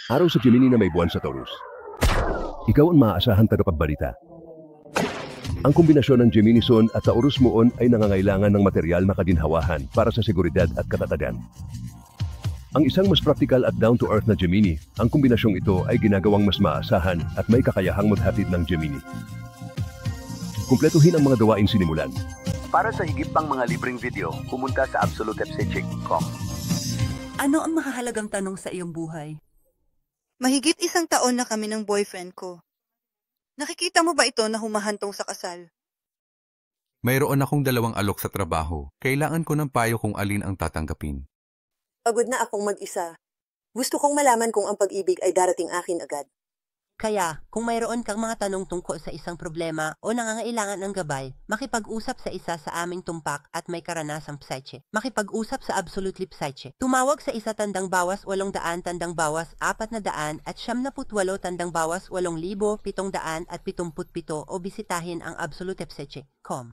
Araw sa Gemini na may buwan sa Taurus. Ikaw ang maaasahang tagapagbalita. Ang kombinasyon ng Gemini Sun at Taurus Moon ay nangangailangan ng material na kaginhawahan para sa seguridad at katatagan. Ang isang mas praktikal at down-to-earth na Gemini, ang kombinasyong ito ay ginagawang mas maasahan at may kakayahang maghatid ng Gemini. Kumpletuhin ang mga gawaing sinimulan. Para sa higit pang mga libreng video, pumunta sa absolutefsechik.com. Ano ang mahahalagang tanong sa iyong buhay? Mahigit 1 taon na kami ng boyfriend ko. Nakikita mo ba ito na humahantong sa kasal? Mayroon akong 2 alok sa trabaho. Kailangan ko ng payo kung alin ang tatanggapin. Pagod na akong mag-isa. Gusto kong malaman kung ang pag-ibig ay darating akin agad. Kaya, kung mayroon kang mga tanong tungkol sa isang problema o nangangailangan ng gabay, makipag-usap sa isa sa aming tumpak at may karanasang psyche. Makipag-usap sa Absolutely Psyche. Tumawag sa 1-800-800 at 78-877 o bisitahin ang absolutefsechik.com.